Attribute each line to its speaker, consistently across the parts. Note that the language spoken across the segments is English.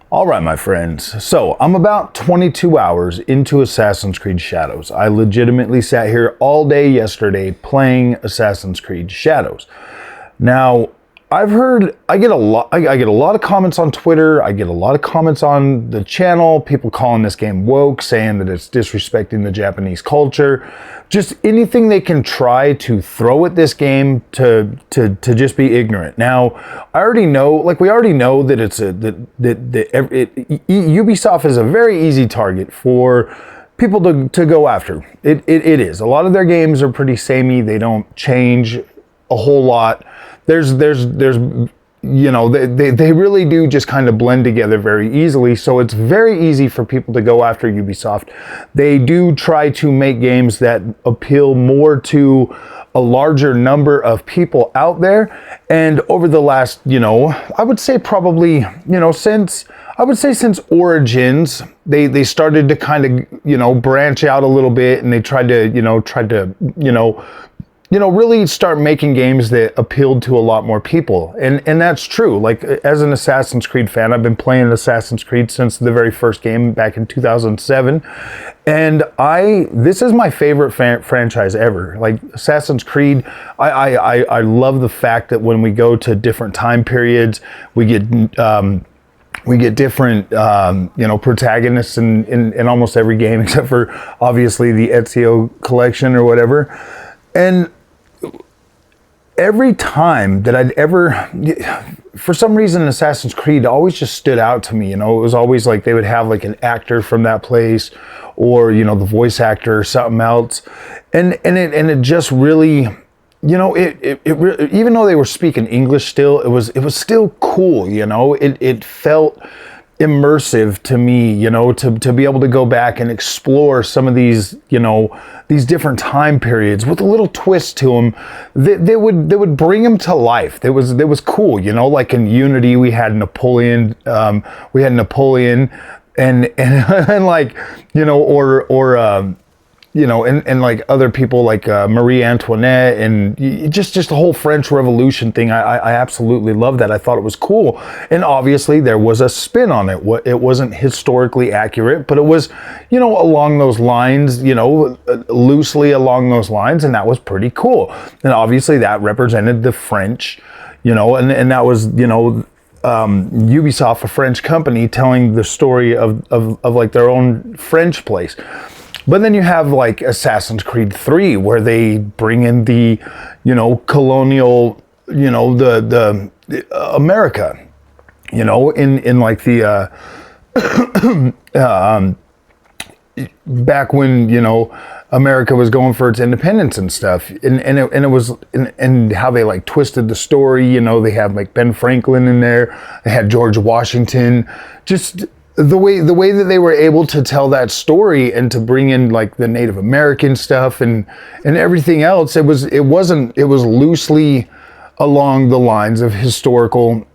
Speaker 1: All right, my friends. So I'm about 22 hours into Assassin's Creed Shadows. I legitimately sat here all day yesterday playing Assassin's Creed Shadows. Now, I get a lot of comments on Twitter. I get a lot of comments on the channel. People calling this game woke, saying that it's disrespecting the Japanese culture. Just anything they can try to throw at this game to just be ignorant. Now, I already know, we already know that Ubisoft is a very easy target for people to go after. It is. A lot of their games are pretty samey. They don't change a whole lot. There's you know, they really do just kind of blend together very easily. So it's very easy for people to go after Ubisoft. They do try to make games that appeal more to a larger number of people out there. And over the last, I would say probably, since Origins, they started to kind of, branch out a little bit, and they tried to, really start making games that appealed to a lot more people. And that's true. Like, as an Assassin's Creed fan, I've been playing Assassin's Creed since the very first game back in 2007. And this is my favorite franchise ever. Like, Assassin's Creed, I love the fact that when we go to different time periods, we get different, protagonists in almost every game, except for obviously the Ezio collection or whatever. And every time that I'd ever, for some reason, Assassin's Creed always just stood out to me. It was always like they would have like an actor from that place, or the voice actor or something else, and it just really, even though they were speaking English still, it was still cool. It felt immersive to me, to be able to go back and explore some of these, these different time periods with a little twist to them. They would bring them to life. It was cool, like in Unity we had Napoleon, and like, and like other people like Marie Antoinette, and just the whole French Revolution thing. I absolutely love that. I thought it was cool. And obviously there was a spin on it. It wasn't historically accurate, but it was, along those lines, loosely along those lines. And that was pretty cool. And obviously that represented the French, and that was, Ubisoft, a French company, telling the story of like their own French place. But then you have like Assassin's Creed 3, where they bring in the, colonial, the America, in like the, back when, America was going for its independence and stuff. And how they like twisted the story, they have like Ben Franklin in there, they had George Washington, just the way that they were able to tell that story and to bring in like the Native American stuff and everything else. It was loosely along the lines of historical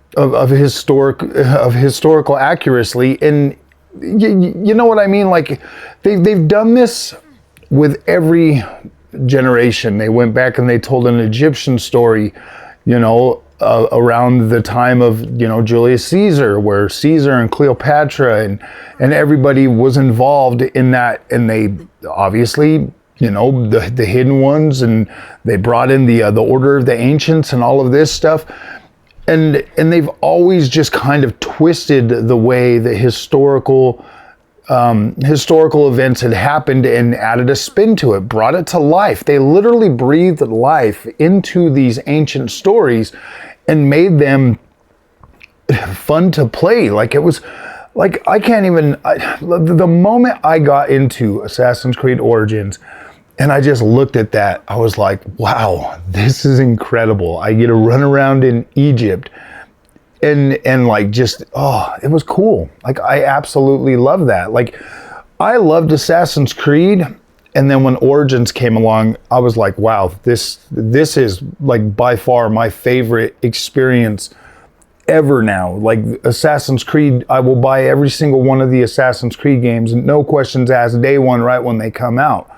Speaker 1: accuracy. And you know what I mean? Like they've done this with every generation. They went back and they told an Egyptian story, around the time of, Julius Caesar, where Caesar and Cleopatra and everybody was involved in that. And they obviously, the hidden ones, and they brought in the Order of the Ancients and all of this stuff. And they've always just kind of twisted the way that historical events had happened and added a spin to it, brought it to life. They literally breathed life into these ancient stories and made them fun to play. Like, it was like, the moment I got into Assassin's Creed Origins and I just looked at that, I was like, wow, this is incredible. I get to run around in Egypt and like, just, it was cool. Like, I absolutely love that. Like, I loved Assassin's Creed. And then when Origins came along, I was like, wow, this is like by far my favorite experience ever now. Like, Assassin's Creed, I will buy every single one of the Assassin's Creed games, and no questions asked, day one, right when they come out.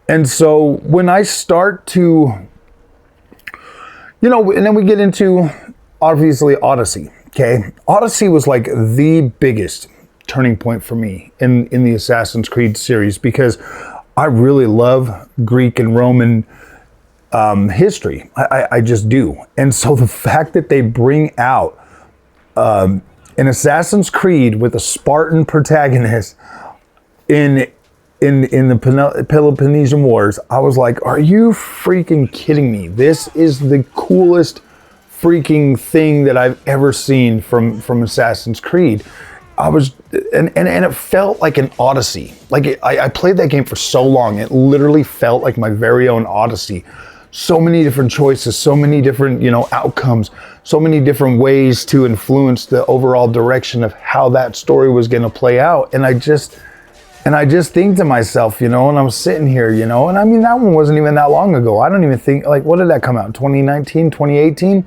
Speaker 1: And so when I start to, and then we get into, obviously, Odyssey. Okay, Odyssey was like the biggest turning point for me in the Assassin's Creed series, because I really love Greek and Roman history. I just do. And so the fact that they bring out an Assassin's Creed with a Spartan protagonist in the Peloponnesian Wars, I was like, are you freaking kidding me? This is the coolest freaking thing that I've ever seen from Assassin's Creed. I was, and it felt like an Odyssey. Like I played that game for so long, it literally felt like my very own Odyssey. So many different choices, so many different, outcomes, so many different ways to influence the overall direction of how that story was going to play out. And I just think to myself, and I'm sitting here, and I mean, that one wasn't even that long ago. I don't even think, like, what did that come out? 2019, 2018?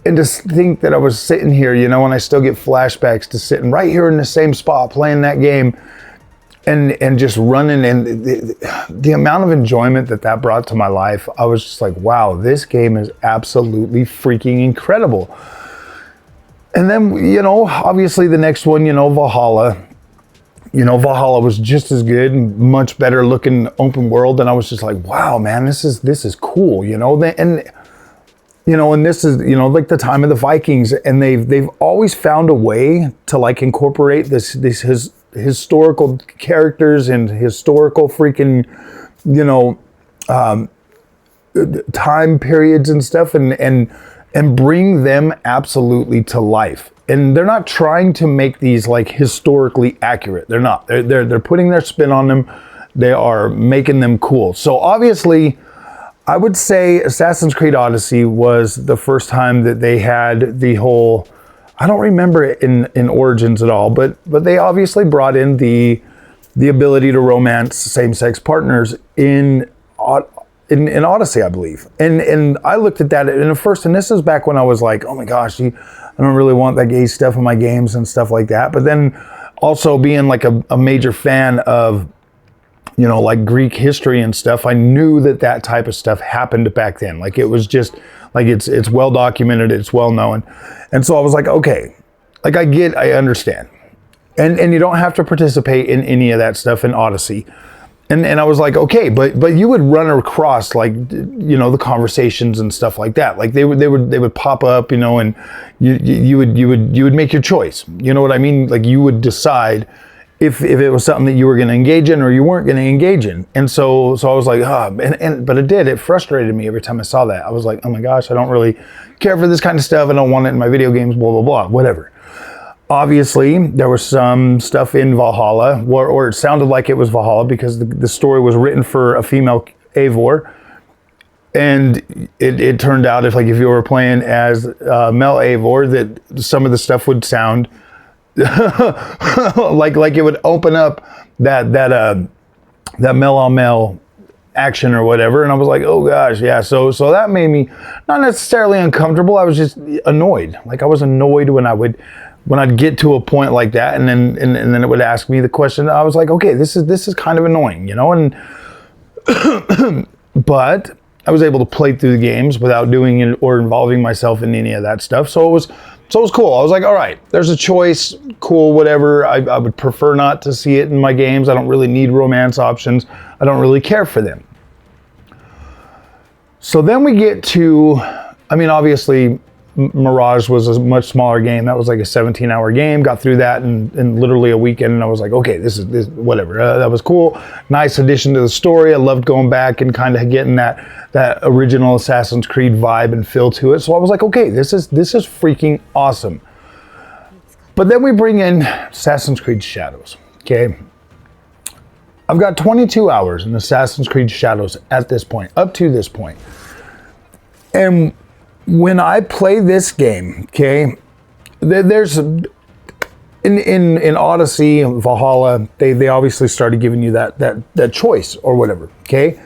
Speaker 1: And just think that I was sitting here, and I still get flashbacks to sitting right here in the same spot playing that game and just running. And the amount of enjoyment that brought to my life, I was just like, wow, this game is absolutely freaking incredible. And then, obviously the next one, Valhalla. Valhalla was just as good, much better looking open world. And I was just like, wow, man, this is cool, and this is, like the time of the Vikings, and they've always found a way to like incorporate this his historical characters and historical freaking, time periods and stuff, and bring them absolutely to life. And they're not trying to make these like historically accurate. They're not. They're putting their spin on them. They are making them cool. So obviously, I would say Assassin's Creed Odyssey was the first time that they had the whole, I don't remember it in Origins at all, but they obviously brought in the ability to romance same-sex partners in Odyssey, I believe. And I looked at that and at first, and this is back when I was like, oh my gosh, I don't really want that gay stuff in my games and stuff like that. But then also being like a major fan of, like Greek history and stuff, I knew that type of stuff happened back then. Like it was just like, it's well documented, it's well known. And so I was like, okay, like I understand. And you don't have to participate in any of that stuff in Odyssey. And I was like, okay, but you would run across like, the conversations and stuff like that. Like they would pop up, and you would make your choice. You know what I mean? Like you would decide if it was something that you were going to engage in or you weren't going to engage in. And so I was like, but it frustrated me every time I saw that. I was like, oh my gosh, I don't really care for this kind of stuff. I don't want it in my video games, blah, blah, blah, whatever. Obviously, there was some stuff in Valhalla, or it sounded like it was Valhalla because the story was written for a female Eivor. And it turned out if you were playing as male Eivor, that some of the stuff would sound like it would open up that male on male action or whatever. And I was like, oh gosh, yeah. So that made me not necessarily uncomfortable. I was just annoyed. Like I was annoyed when I'd get to a point like that, and then it would ask me the question. I was like, okay, this is kind of annoying, and but I was able to play through the games without doing it or involving myself in any of that stuff. So it was cool. I was like, all right, there's a choice, cool, whatever. I would prefer not to see it in my games. I don't really need romance options. I don't really care for them. So then we get to, obviously, Mirage was a much smaller game. That was like a 17-hour game. Got through that in literally a weekend, and I was like, okay, this is whatever. That was cool. Nice addition to the story. I loved going back and kind of getting that original Assassin's Creed vibe and feel to it. So I was like, okay, this is freaking awesome. But then we bring in Assassin's Creed Shadows. Okay, I've got 22 hours in Assassin's Creed Shadows at this point, up to this point, and when I play this game, okay, there's in Odyssey and Valhalla, they obviously started giving you that choice or whatever, okay,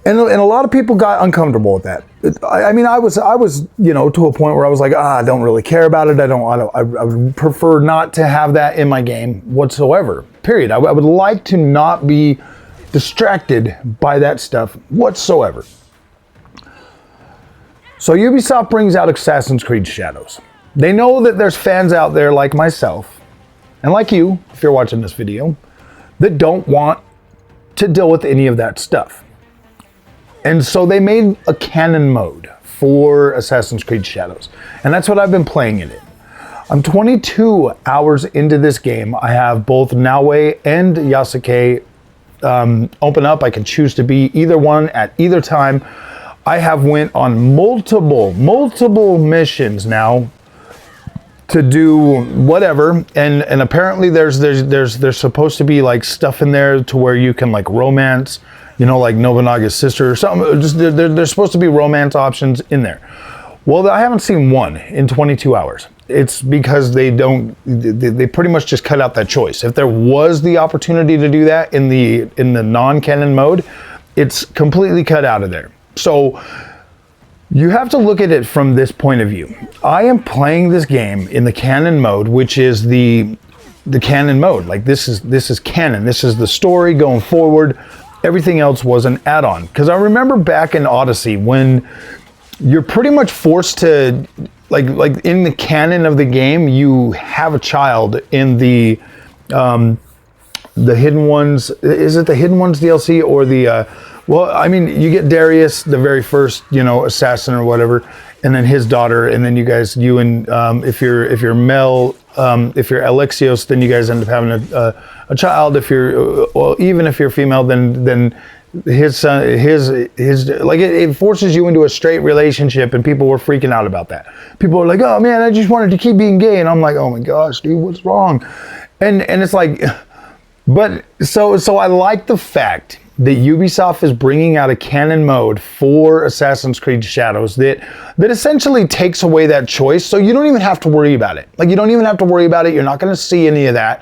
Speaker 1: and a lot of people got uncomfortable with that. I was to a point where I was like, I don't really care about it. I would prefer not to have that in my game whatsoever. Period. I would like to not be distracted by that stuff whatsoever. So Ubisoft brings out Assassin's Creed Shadows. They know that there's fans out there like myself, and like you, if you're watching this video, that don't want to deal with any of that stuff. And so they made a canon mode for Assassin's Creed Shadows. And that's what I've been playing in it. I'm 22 hours into this game. I have both Naoe and Yasuke open up. I can choose to be either one at either time. I have went on multiple missions now to do whatever, and apparently there's supposed to be like stuff in there to where you can like romance, you know, like Nobunaga's sister or something. Just there's supposed to be romance options in there. Well, I haven't seen one in 22 hours. It's because they pretty much just cut out that choice. If there was the opportunity to do that in the non-canon mode, it's completely cut out of there. So you have to look at it from this point of view. I am playing this game in the canon mode, which is the canon mode. Like this is canon. This is the story going forward. Everything else was an add-on. Because I remember back in Odyssey when you're pretty much forced to, like in the canon of the game, you have a child in the Hidden Ones. Is it the Hidden Ones DLC or the? Well, I mean, you get Darius, the very first, you know, assassin or whatever, and then his daughter, and then you and if you're male, if you're Alexios, then you guys end up having a child. If you're even if you're female, then his son, his like it forces you into a straight relationship, and people were freaking out about that. People were like, "Oh man, I just wanted to keep being gay," and I'm like, "Oh my gosh, dude, what's wrong?" And it's like, but so I like the fact that Ubisoft is bringing out a canon mode for Assassin's Creed Shadows that essentially takes away that choice, so you don't even have to worry about it. Like, you don't even have to worry about it. You're not going to see any of that.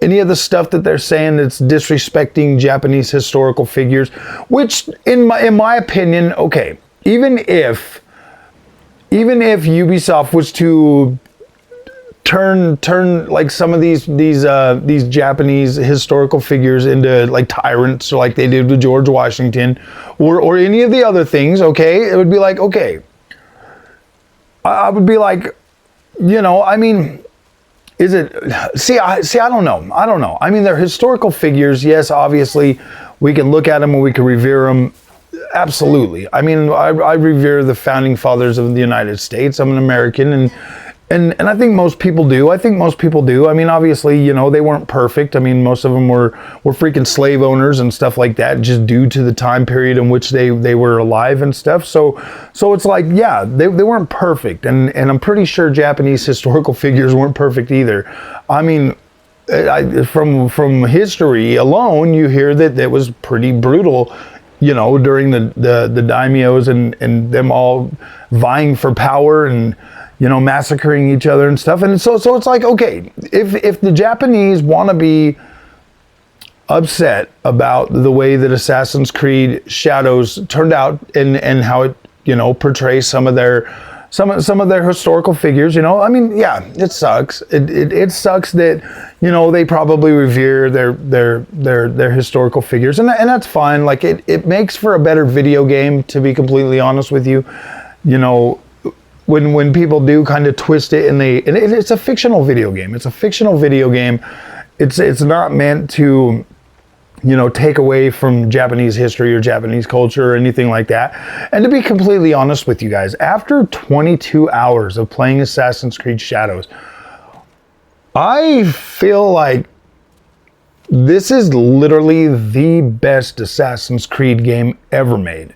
Speaker 1: Any of the stuff that they're saying that's disrespecting Japanese historical figures, which in my opinion, okay, even if Ubisoft was to turn like some of these Japanese historical figures into like tyrants, or like they did with George Washington, or any of the other things, okay, it would be like, okay, I would be like, you know, I mean, is it, see, I don't know. I mean, they're historical figures. Yes, obviously we can look at them and we can revere them. Absolutely. I mean, I revere the founding fathers of the United States. I'm an American, and I think most people do. I mean, obviously, you know, they weren't perfect. I mean, most of them were freaking slave owners and stuff like that, just due to the time period in which they were alive and stuff. So it's like, yeah, they weren't perfect. And I'm pretty sure Japanese historical figures weren't perfect either. I mean, from history alone, you hear that it was pretty brutal, you know, during the daimyos and them all vying for power and, you know, massacring each other and stuff. And so it's like, okay, if the Japanese want to be upset about the way that Assassin's Creed Shadows turned out and how it, you know, portrays some of their historical figures, you know, I mean, yeah, it sucks. It sucks that, you know, they probably revere their historical figures, and that's fine. Like it makes for a better video game, to be completely honest with you. You know, when people do kind of twist it and it's a fictional video game. It's a fictional video game. It's not meant to, you know, take away from Japanese history or Japanese culture or anything like that. And to be completely honest with you guys, after 22 hours of playing Assassin's Creed Shadows, I feel like this is literally the best Assassin's Creed game ever made.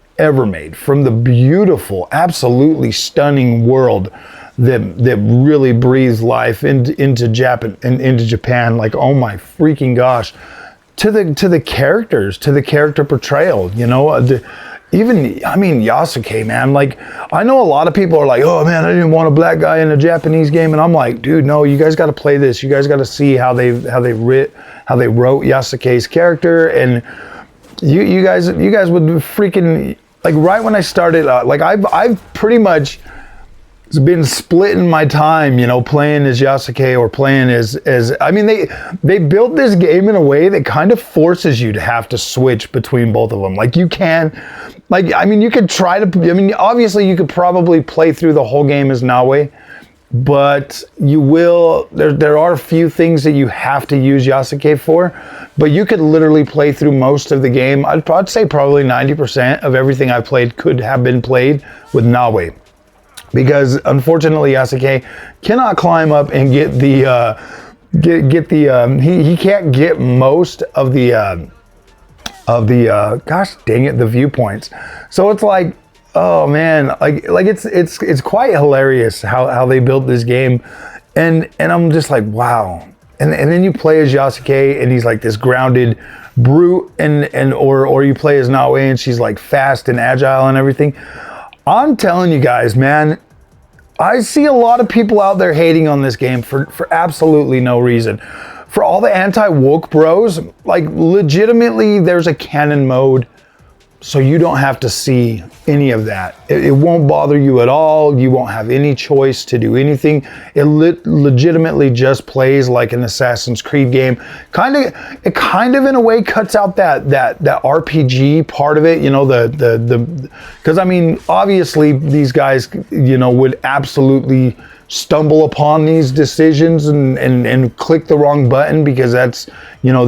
Speaker 1: From the beautiful, absolutely stunning world that really breathes life into Japan. Like, oh my freaking gosh, to the characters, to the character portrayal, you know, even, I mean, Yasuke, man, like, I know a lot of people are like, oh man, I didn't want a black guy in a Japanese game, and I'm like, dude, no, you guys got to play this. You guys got to see how they wrote Yasuke's character, and you guys would freaking, like, right when I started, like, I've pretty much been splitting my time, you know, playing as Yasuke or playing as I mean, they built this game in a way that kind of forces you to have to switch between both of them. Like, you can, like, I mean, you could try to, I mean, obviously you could probably play through the whole game as Naoe, but you will, there are a few things that you have to use Yasuke for, but you could literally play through most of the game. I'd say probably 90% of everything I've played could have been played with Nawe. Because unfortunately Yasuke cannot climb up and get the, he can't get most of the gosh dang it, the viewpoints. So it's like, oh man, like it's quite hilarious how they built this game, and I'm just like, wow. And then you play as Yasuke and he's like this grounded brute, or you play as Nawe and she's like fast and agile and everything. I'm telling you guys, man, I see a lot of people out there hating on this game for absolutely no reason. For all the anti-woke bros, like legitimately there's a canon mode, so you don't have to see any of that. It won't bother you at all. You won't have any choice to do anything. It legitimately just plays like an Assassin's Creed game. It kind of in a way cuts out that RPG part of it, you know, because I mean, obviously these guys, you know, would absolutely stumble upon these decisions and click the wrong button, because that's, you know,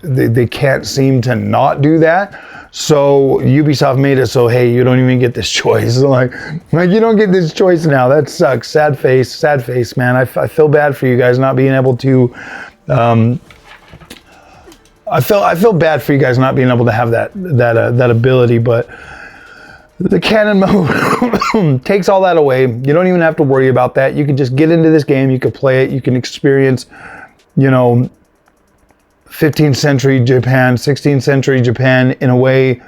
Speaker 1: they can't seem to not do that. So Ubisoft made it so, hey, you don't even get this choice. Like you don't get this choice now. That sucks. Sad face, man. I feel bad for you guys not being able to. I feel bad for you guys not being able to have that ability, but the canon mode takes all that away. You don't even have to worry about that. You can just get into this game. You can play it. You can experience, you know, 15th century Japan, 16th century Japan in a way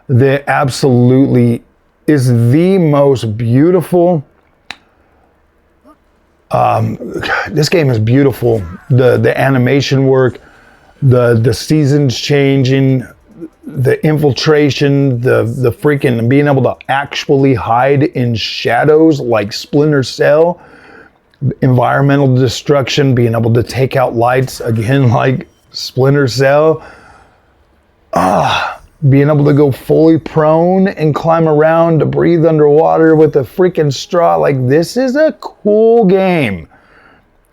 Speaker 1: that absolutely is the most beautiful. This game is beautiful. The animation work, the seasons changing, the infiltration, the freaking being able to actually hide in shadows like Splinter Cell, environmental destruction, being able to take out lights again like Splinter Cell, being able to go fully prone and climb around to breathe underwater with a freaking straw. Like, this is a cool game,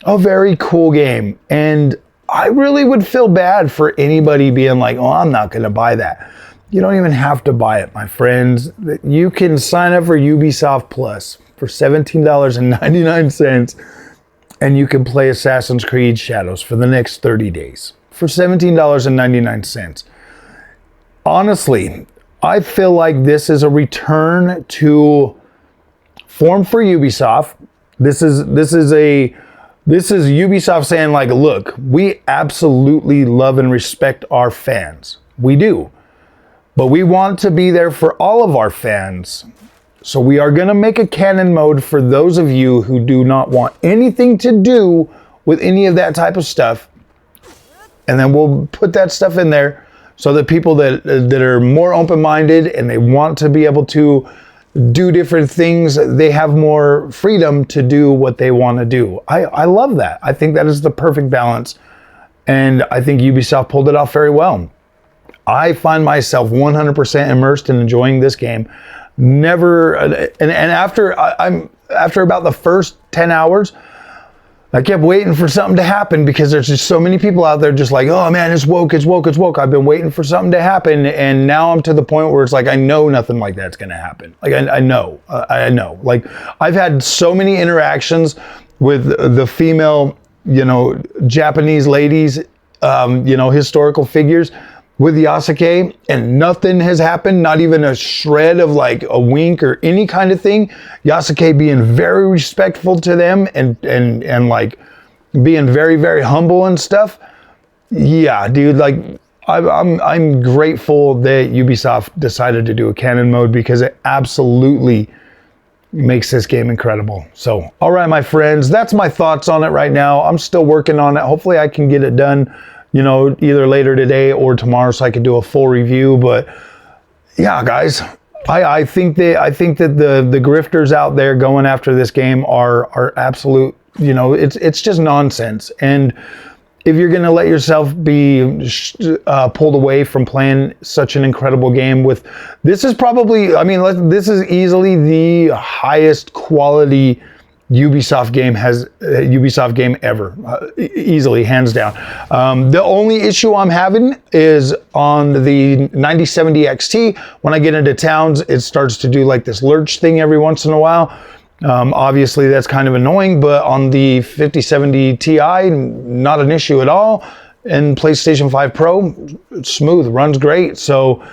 Speaker 1: a very cool game. And I really would feel bad for anybody being like, oh, I'm not going to buy that. You don't even have to buy it, my friends. You can sign up for Ubisoft Plus for $17.99, and you can play Assassin's Creed Shadows for the next 30 days. For $17.99. Honestly, I feel like this is a return to form for Ubisoft. This is Ubisoft saying, like, look, we absolutely love and respect our fans. We do. But we want to be there for all of our fans. So we are going to make a canon mode for those of you who do not want anything to do with any of that type of stuff. And then we'll put that stuff in there so that people that are more open-minded and they want to be able to do different things, they have more freedom to do what they want to do. I love that. I think that is the perfect balance. And I think Ubisoft pulled it off very well. I find myself 100% immersed in enjoying this game. Never, and after about the first 10 hours, I kept waiting for something to happen, because there's just so many people out there just like, oh man, it's woke, it's woke, it's woke. I've been waiting for something to happen, and now I'm to the point where it's like, I know nothing like that's gonna happen. Like, I know. Like, I've had so many interactions with the female, you know, Japanese ladies, you know, historical figures with Yasuke, and nothing has happened, not even a shred of like a wink or any kind of thing. Yasuke being very respectful to them and like being very, very humble and stuff. Yeah, dude, like I'm grateful that Ubisoft decided to do a canon mode, because it absolutely makes this game incredible. So, all right, my friends, that's my thoughts on it right now. I'm still working on it. Hopefully I can get it done, you know, either later today or tomorrow, so I can do a full review. But yeah, guys, I think that the grifters out there going after this game are absolute, you know, it's just nonsense. And if you're going to let yourself be pulled away from playing such an incredible game with, this is probably, I mean, this is easily the highest quality Ubisoft game ever, easily, hands down. The only issue I'm having is on the 9070 XT. When I get into towns, it starts to do like this lurch thing every once in a while. Obviously that's kind of annoying, but on the 5070 Ti, not an issue at all. And PlayStation 5 Pro, it's smooth, runs great. So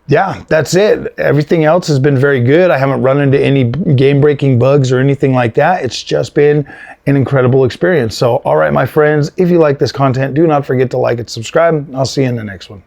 Speaker 1: yeah, that's it. Everything else has been very good. I haven't run into any game-breaking bugs or anything like that. It's just been an incredible experience. So, all right, my friends, if you like this content, do not forget to like and subscribe. I'll see you in the next one.